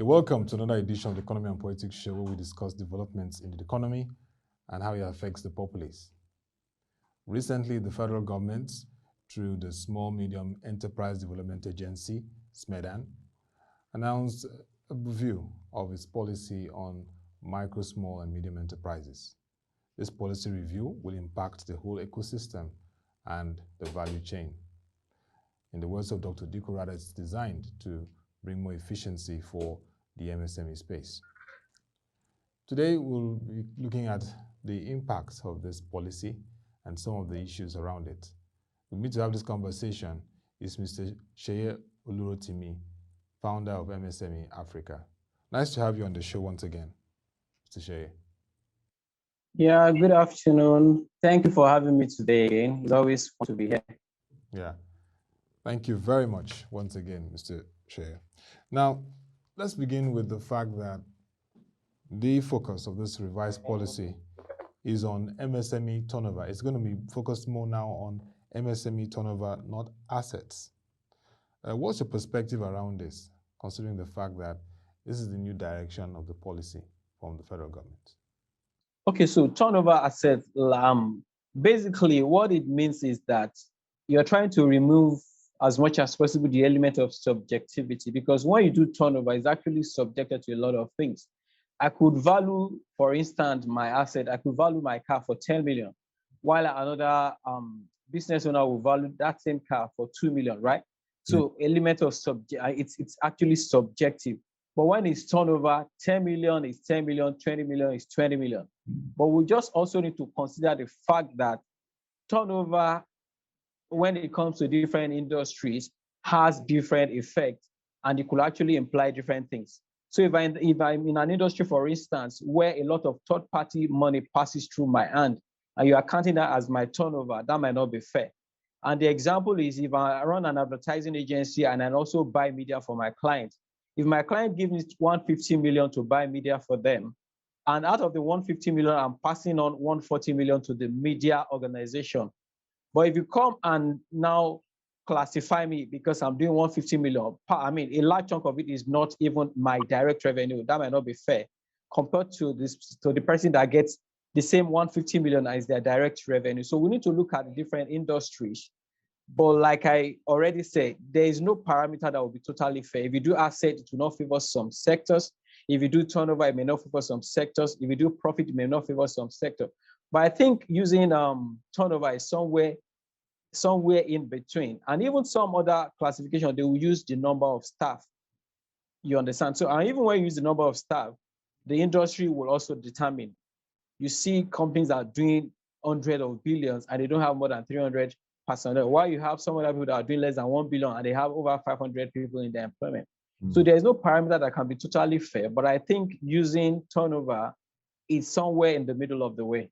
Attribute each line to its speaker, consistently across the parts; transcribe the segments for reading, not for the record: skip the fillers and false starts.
Speaker 1: welcome to another edition of the Economy and Politics Show, where we discuss developments in the economy and how it affects the populace. Recently, the federal government, through the Small Medium Enterprise Development Agency, SMEDAN, announced a review of its policy on micro, small, and medium enterprises. This policy review will impact the whole ecosystem and the value chain. In the words of Dr. Diko, rather, it's designed to bring more efficiency for the MSME space. Today, we'll be looking at the impacts of this policy and some of the issues around it. With me to have this conversation is Mr. Seye Olurotimi, founder of MSME Africa. Nice to have you on the show once again, Mr. Seye.
Speaker 2: Yeah, good afternoon. Thank you for having me today again. It's always fun to be here.
Speaker 1: Yeah, thank you very much once again, Mr. Seye. Now, let's begin with the fact that the focus of this revised policy is on MSME turnover. It's going to be focused more now on MSME turnover, not assets. What's your perspective around this, considering the fact that this is the new direction of the policy from the federal government?
Speaker 2: Okay, so turnover asset, basically what it means is that you're trying to remove as much as possible the element of subjectivity, because when you do turnover, it's actually subjected to a lot of things. I could value, for instance, my asset, I could value my car for 10 million, while another business owner will value that same car for 2 million, right? So element of it's actually subjective. But when it's turnover, 10 million is 10 million, 20 million is 20 million. But we just also need to consider the fact that turnover, when it comes to different industries, has different effects, and it could actually imply different things. So if I'm in an industry, for instance, where a lot of third-party money passes through my hand, and you are counting that as my turnover, that might not be fair. And the example is if I run an advertising agency and I also buy media for my clients. If my client gives me 150 million to buy media for them, and out of the 150 million, I'm passing on 140 million to the media organization. But if you come and now classify me because I'm doing 150 million, I mean, a large chunk of it is not even my direct revenue. That might not be fair compared to the person that gets the same 150 million as their direct revenue. So we need to look at the different industries. But like I already said, there is no parameter that will be totally fair. If you do asset, it will not favor some sectors. If you do turnover, it may not favor some sectors. If you do profit, it may not favor some sector. But I think using turnover is somewhere in between. And even some other classification, they will use the number of staff. You understand? So even when you use the number of staff, the industry will also determine. You see companies that are doing hundreds of billions and they don't have more than 300 personnel, while you have some other people that are doing less than 1 billion and they have over 500 people in their employment. So there's no parameter that can be totally fair, but I think using turnover is somewhere in the middle of the way.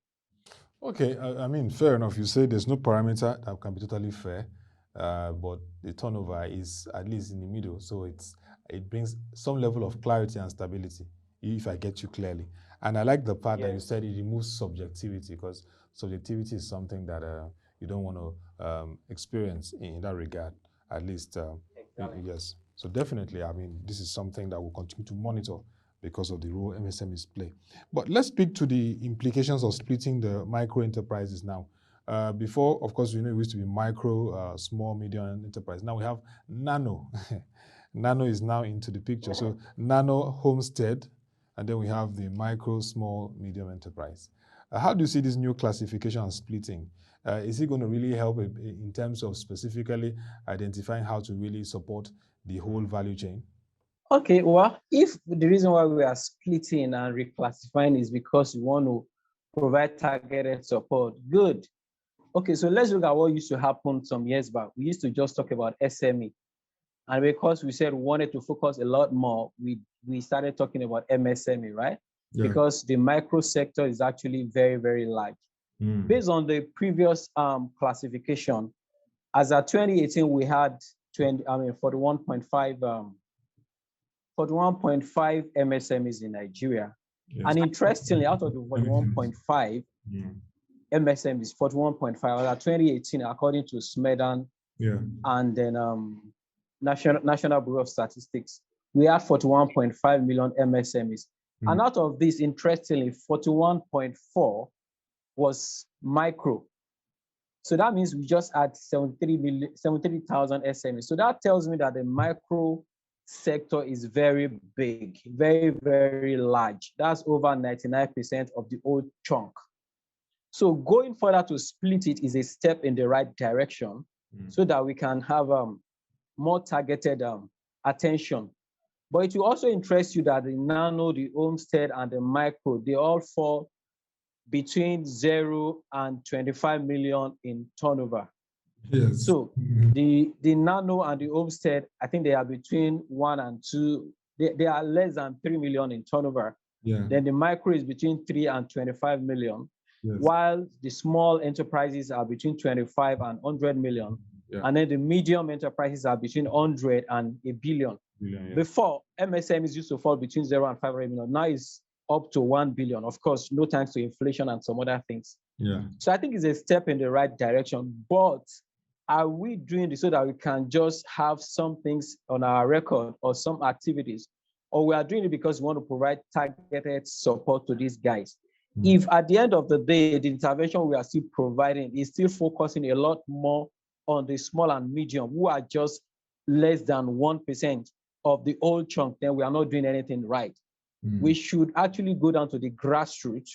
Speaker 1: Okay, I mean, fair enough. You say there's no parameter that can be totally fair, but the turnover is at least in the middle. So it brings some level of clarity and stability, if I get you clearly. And I like the part that you said it removes subjectivity, because subjectivity is something that you don't want to experience in that regard, at least. Exactly. Yes. So definitely, I mean, this is something that we'll continue to monitor because of the role MSMEs play. But let's speak to the implications of splitting the micro enterprises now. Before, of course, we know it used to be micro, small, medium enterprise. Now we have Nano. Nano is now into the picture. So Nano, Homestead, and then we have the micro, small, medium enterprise. How do you see this new classification and splitting? Is it going to really help in terms of specifically identifying how to really support the whole value chain?
Speaker 2: Okay, well, if the reason why we are splitting and reclassifying is because we want to provide targeted support, good. Okay, so let's look at what used to happen some years back. We used to just talk about SME. And because we said we wanted to focus a lot more, we started talking about MSME, right? Yeah. Because the micro sector is actually very, very large. Based on the previous classification, as of 2018, we had 41.5 MSMEs in Nigeria. Yes. And interestingly, out of the 41.5 MSMEs, 41.5 as of 2018, according to SMEDAN and then National Bureau of Statistics, we had 41.5 million MSMEs. And out of this, interestingly, 41.4 was micro. So that means we just had 73,000 SMEs. So that tells me that the micro sector is very big, very, very large. That's over 99% of the old chunk. So going further to split it is a step in the right direction so that we can have more targeted attention. But it will also interest you that the Nano, the Homestead, and the Micro, they all fall between 0 and 25 million in turnover.
Speaker 1: Yes.
Speaker 2: So the Nano and the Homestead, I think they are between 1 and 2. They are less than 3 million in turnover.
Speaker 1: Yeah.
Speaker 2: Then the Micro is between 3 and 25 million,
Speaker 1: Yes.
Speaker 2: while the small enterprises are between 25 and 100 million.
Speaker 1: Yeah.
Speaker 2: And then the medium enterprises are between 100 and a billion.
Speaker 1: Yeah.
Speaker 2: Before, MSMEs used to fall between 0 and 500 million. Now it's up to 1 billion. Of course, no thanks to inflation and some other things.
Speaker 1: Yeah.
Speaker 2: So I think it's a step in the right direction. But are we doing this so that we can just have some things on our record or some activities? Or we are doing it because we want to provide targeted support to these guys? If at the end of the day, the intervention we are still providing is still focusing a lot more on the small and medium, who are just less than 1% of the old chunk, then we are not doing anything right. We should actually go down to the grassroots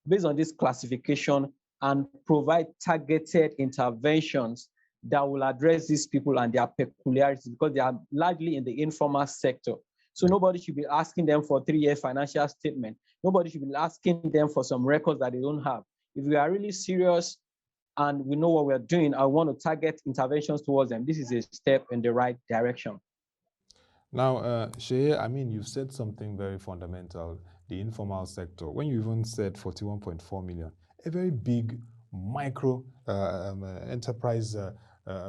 Speaker 2: based on this classification and provide targeted interventions that will address these people and their peculiarities, because they are largely in the informal sector. So nobody should be asking them for 3-year financial statement. Nobody should be asking them for some records that they don't have. If we are really serious and we know what we're doing, I want to target interventions towards them. This is a step in the right direction.
Speaker 1: Now, Seye, I mean, you've said something very fundamental, the informal sector. When you even said 41.4 million, a very big micro enterprise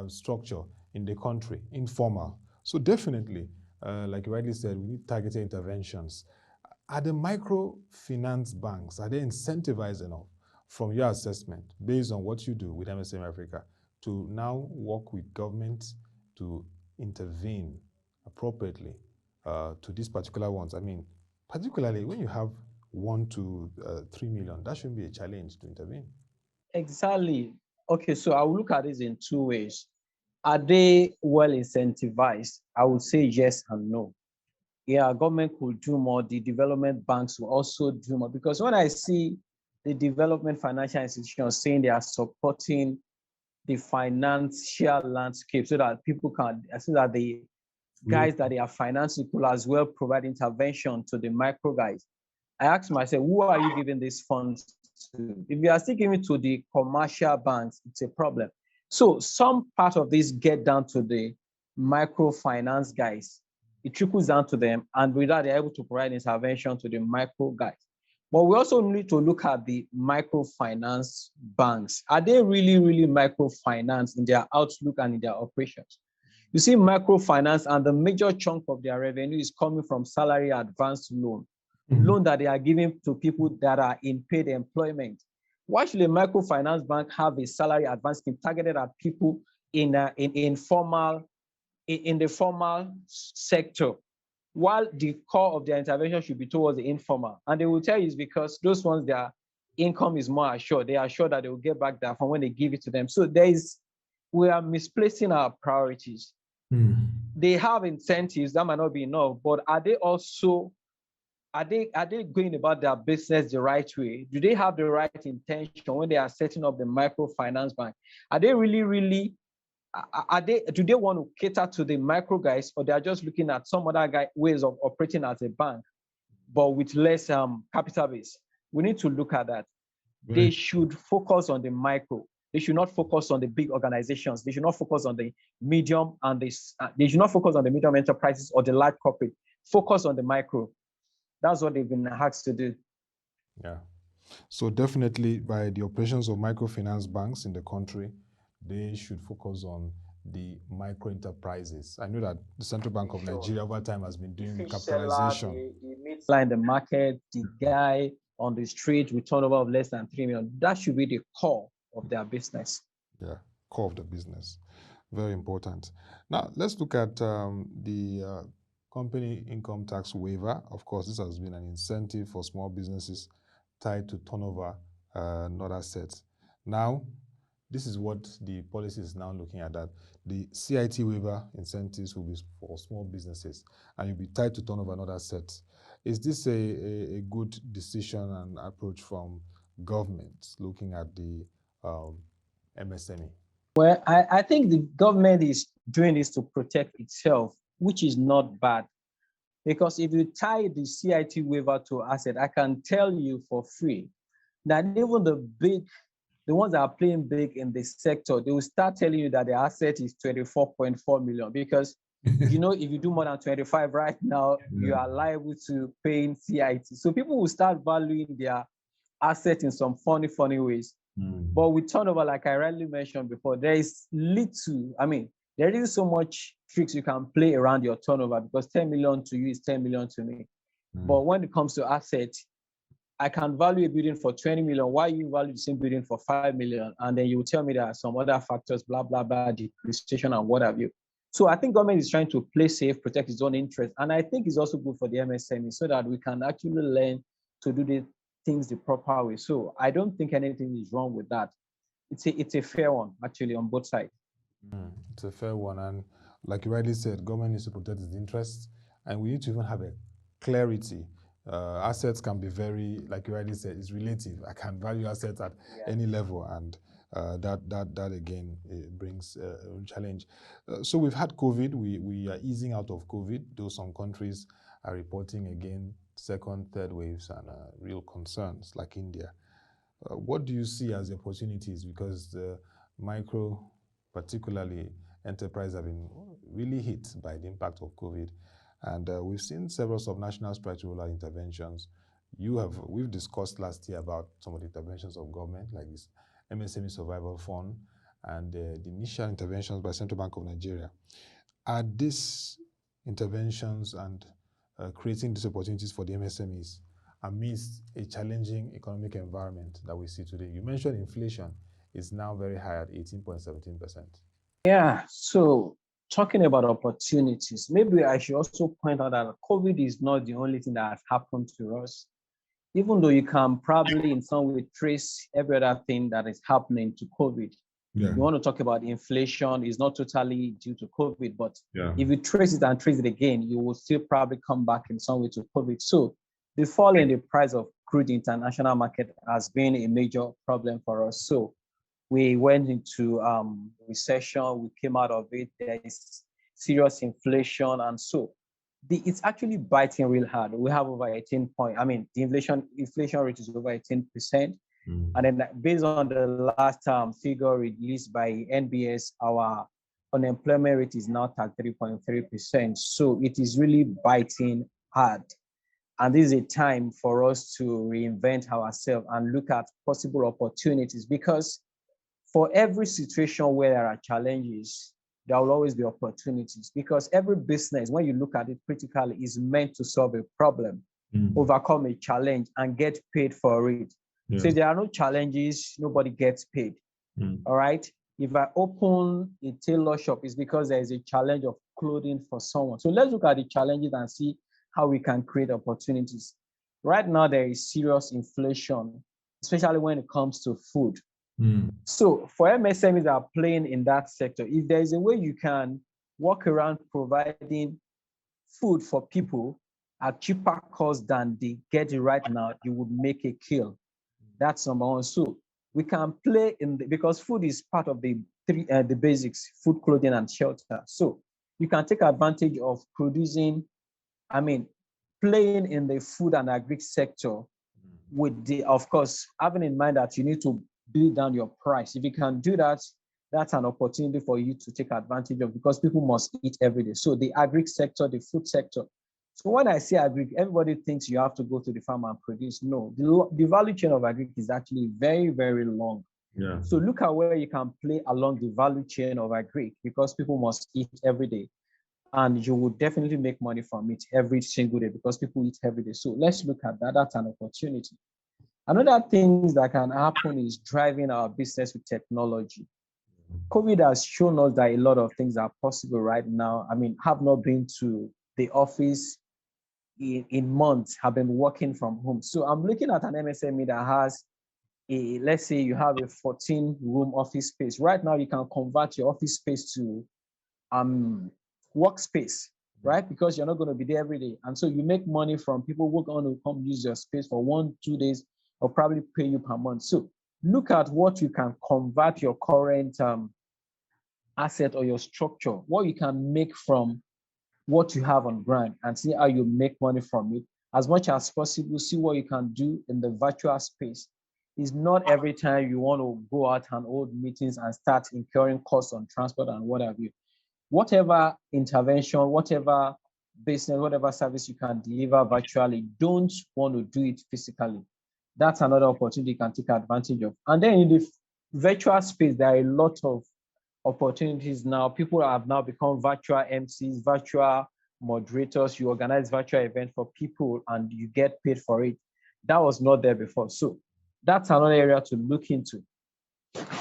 Speaker 1: structure in the country, informal. So definitely, like you rightly said, we need targeted interventions. Are the microfinance banks, are they incentivized enough from your assessment, based on what you do with MSME Africa, to now work with government to intervene appropriately to these particular ones? I mean, particularly when you have 1 to 3 million, that shouldn't be a challenge to intervene.
Speaker 2: Exactly. Okay, so I will look at this in 2 ways. Are they well incentivized? I would say yes and no. Yeah, government could do more. The development banks will also do more, because when I see the development financial institutions saying they are supporting the financial landscape so that people can, so that the guys that they are financing could as well provide intervention to the micro guys, I ask myself, who are you giving these funds to? If you are still giving to the commercial banks, it's a problem. So some part of this get down to the microfinance guys. It trickles down to them, and with that, they're able to provide intervention to the micro guys. But we also need to look at the microfinance banks. Are they really, really microfinance in their outlook and in their operations? You see, microfinance, and the major chunk of their revenue is coming from salary advance loan, loan that they are giving to people that are in paid employment. Why should a microfinance bank have a salary advance scheme targeted at people in the formal sector, while the core of their intervention should be towards the informal? And they will tell you it's because those ones, their income is more assured. They are sure that they will get back that from when they give it to them. So we are misplacing our priorities. They have incentives that might not be enough, but are they going about their business the right way? Do they have the right intention when they are setting up the microfinance bank? Are they really do they want to cater to the micro guys, or they are just looking at some other ways of operating as a bank, but with less capital base? We need to look at that. Right. They should focus on the micro. They should not focus on the big organizations. They should not focus on the medium, and they should not focus on the medium enterprises or the large corporate. Focus on the micro. That's what they've been asked to do.
Speaker 1: Yeah. So definitely, by the operations of microfinance banks in the country, they should focus on the micro enterprises. I know that the Central Bank of Nigeria over time has been doing capitalization.
Speaker 2: The mid-line in the market, the guy on the street with turnover of less than 3 million. That should be the core of their business.
Speaker 1: Yeah, core of the business. Very important. Now, let's look at the company income tax waiver. Of course, this has been an incentive for small businesses tied to turnover, not assets. Now, this is what the policy is now looking at, that the CIT waiver incentives will be for small businesses and will be tied to turnover, not assets. Is this a good decision and approach from government looking at the MSME?
Speaker 2: Well, I think the government is doing this to protect itself, which is not bad. Because if you tie the CIT waiver to asset, I can tell you for free that even the ones that are playing big in the sector, they will start telling you that the asset is 24.4 million. Because if you do more than 25 right now, you are liable to paying CIT. So people will start valuing their asset in some funny ways. But with turnover, like I rightly mentioned before, there is there isn't so much tricks you can play around your turnover, because 10 million to you is 10 million to me. But when it comes to assets, I can value a building for 20 million. Why you value the same building for 5 million? And then you will tell me there are some other factors, blah, blah, blah, depreciation and what have you. So I think government is trying to play safe, protect its own interest. And I think it's also good for the MSME so that we can actually learn to do the things the proper way. So I don't think anything is wrong with that. It's a fair one, actually, on both sides.
Speaker 1: It's a fair one. And like you rightly said, government needs to protect its interests. And we need to even have a clarity. Assets can be very, like you rightly said, it's relative. I can value assets at any level, and that again brings a challenge. So we've had COVID. We are easing out of COVID, though some countries are reporting again second, third waves and real concerns, like India. What do you see as the opportunities? Because the micro, particularly enterprise, have been really hit by the impact of COVID. And we've seen several subnational structural interventions. We've discussed last year about some of the interventions of government, like this MSME Survival Fund and the initial interventions by Central Bank of Nigeria. Are these interventions and creating these opportunities for the MSMEs amidst a challenging economic environment that we see today? You mentioned inflation is now very high at 18.17%.
Speaker 2: Yeah, so talking about opportunities, maybe I should also point out that COVID is not the only thing that has happened to us. Even though you can probably in some way trace every other thing that is happening to COVID. You want to talk about inflation, is not totally due to COVID, but if you trace it and trace it again, you will still probably come back in some way to COVID. So the fall in the price of crude international market has been a major problem for us. So we went into recession, we came out of it, there is serious inflation, and so it's actually biting real hard. We have over 18 point, the inflation rate is over 18%. And then based on the last figure released by NBS, our unemployment rate is now at 3.3%. So it is really biting hard. And this is a time for us to reinvent ourselves and look at possible opportunities, because for every situation where there are challenges, there will always be opportunities, because every business, when you look at it critically, is meant to solve a problem, overcome a challenge, and get paid for it. So if there are no challenges, nobody gets paid. All right. If I open a tailor shop, it's because there is a challenge of clothing for someone. So let's look at the challenges and see how we can create opportunities. Right now, there is serious inflation, especially when it comes to food. So for MSMEs that are playing in that sector, if there is a way you can work around providing food for people at cheaper cost than they get it right now, you would make a kill. That's number one. So we can play because food is part of the basics: food, clothing, and shelter. So you can take advantage of playing in the food and agri sector with of course, having in mind that you need to build down your price. If you can do that, that's an opportunity for you to take advantage of, because people must eat every day. So the agri sector, the food sector. So when I say agri, everybody thinks you have to go to the farm and produce. No, the value chain of agri is actually very, very long. So look at where you can play along the value chain of agri, because people must eat every day. And you will definitely make money from it every single day, because people eat every day. So let's look at that. That's an opportunity. Another thing that can happen is driving our business with technology. COVID has shown us that a lot of things are possible right now. Have not been to the office in months have been working from home. So I'm looking at an MSME that has let's say you have a 14-room office space. Right now, you can convert your office space to workspace, right? Because you're not going to be there every day. And so you make money from people who are going to come use your space for 1-2 days or probably pay you per month. So look at what you can convert your current asset or your structure, what you can make from what you have on ground and see how you make money from it. As much as possible, see what you can do in the virtual space. It's not every time you want to go out and hold meetings and start incurring costs on transport and what have you. Whatever intervention, whatever business, whatever service you can deliver virtually, don't want to do it physically. That's another opportunity you can take advantage of. And then in the virtual space, there are a lot of opportunities now. People have now become virtual MCs, virtual moderators. You organize virtual events for people and you get paid for it. That was not there before. So that's another area to look into.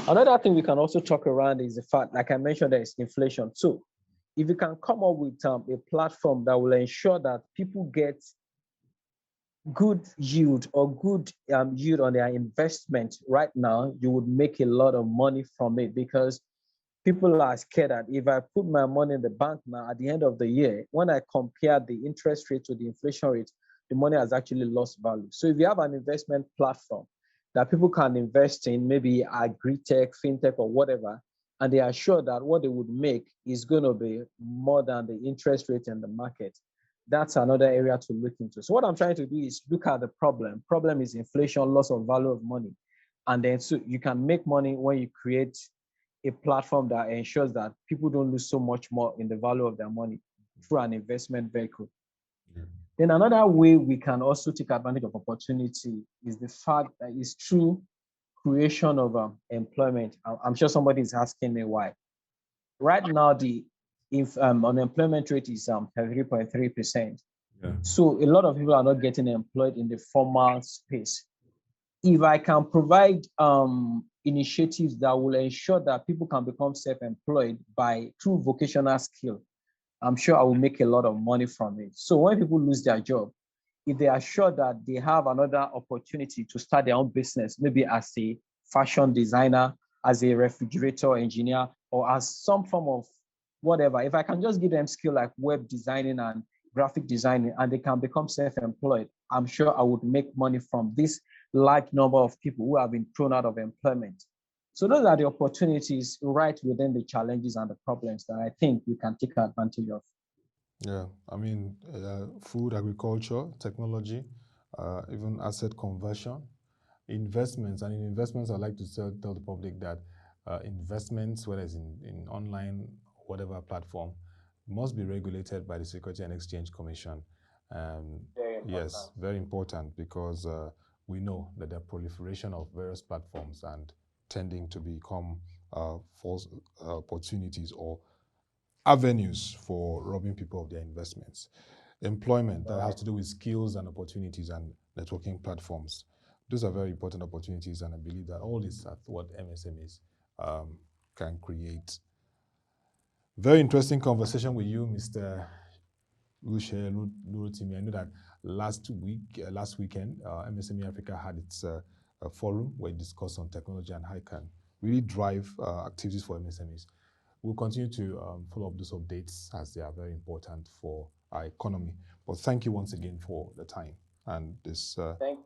Speaker 2: Another thing we can also talk around is the fact, like I mentioned, there is inflation. So if you can come up with a platform that will ensure that people get good yield or good yield on their investment right now, you would make a lot of money from it, because people are scared that if I put my money in the bank now, at the end of the year, when I compare the interest rate to the inflation rate, the money has actually lost value. So if you have an investment platform that people can invest in, maybe agri-tech, fintech, or whatever, and they are sure that what they would make is going to be more than the interest rate in the market, that's another area to look into. So what I'm trying to do is look at the problem. Problem is inflation, loss of value of money. And then so you can make money when you create a platform that ensures that people don't lose so much more in the value of their money through an investment vehicle. Yeah. Then another way we can also take advantage of opportunity is the fact that it's through creation of employment. I'm sure somebody is asking me why. Right now, the unemployment rate is 33.3%. Yeah. So a lot of people are not getting employed in the formal space. If I can provide initiatives that will ensure that people can become self-employed through vocational skill, I'm sure I will make a lot of money from it. So when people lose their job, if they are sure that they have another opportunity to start their own business, maybe as a fashion designer, as a refrigerator engineer, or as some form of whatever, if I can just give them skill like web designing and graphic designing, and they can become self-employed, I'm sure I would make money from this large number of people who have been thrown out of employment. So those are the opportunities right within the challenges and the problems that I think we can take advantage of.
Speaker 1: Yeah, I mean, food, agriculture, technology, even asset conversion, investments. And in investments, I like to tell the public that investments, whether it's in online, whatever platform, must be regulated by the Security and Exchange Commission. Yes, very important, because we know that the proliferation of various platforms and tending to become false opportunities or avenues for robbing people of their investments. Employment, that has to do with skills and opportunities and networking platforms. Those are very important opportunities, and I believe that all this is what MSMEs can create. Very interesting conversation with you, Mr. Seye Olurotimi. I know that last weekend, MSME Africa had its a forum where it discussed on technology and how it can really drive activities for MSMEs. We'll continue to follow up those updates as they are very important for our economy. But thank you once again for the time and this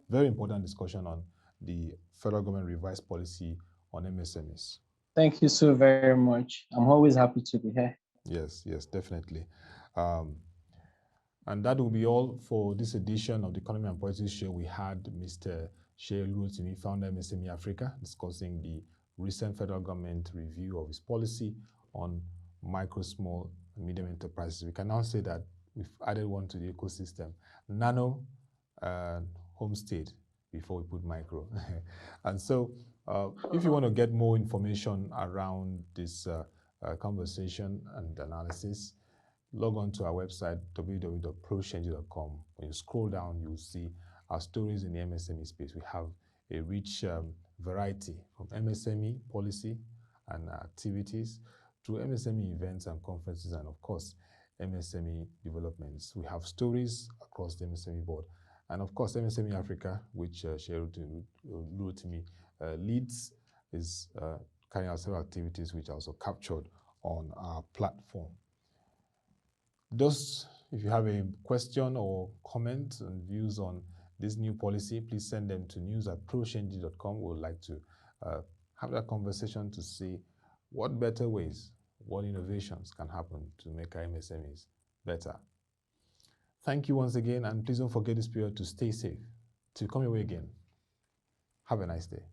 Speaker 1: very important discussion on the federal government revised policy on MSMEs.
Speaker 2: Thank you so very much. I'm always happy to be here.
Speaker 1: Yes, definitely. And that will be all for this edition of the Economy and Politics Show. We had Mr. Seye Olurotimi, founder of MSME Africa, discussing the recent federal government review of its policy on micro, small, and medium enterprises. We can now say that we've added one to the ecosystem, Nano and Homestead, before we put micro. And so if you want to get more information around this conversation and analysis, log on to our website, www.proshenji.com. When you scroll down, you'll see our stories in the MSME space. We have a rich variety from MSME policy and activities to MSME events and conferences, and of course, MSME developments. We have stories across the MSME board. And of course, MSME Africa, which Seye Olurotimi leads, is carrying out several activities which are also captured on our platform. Just if you have a question or comment and views on this new policy, please send them to news@prochange.com. We would like to have that conversation to see what better ways, what innovations can happen to make our MSMEs better. Thank you once again, and please don't forget this period to stay safe. Till come your way again, have a nice day.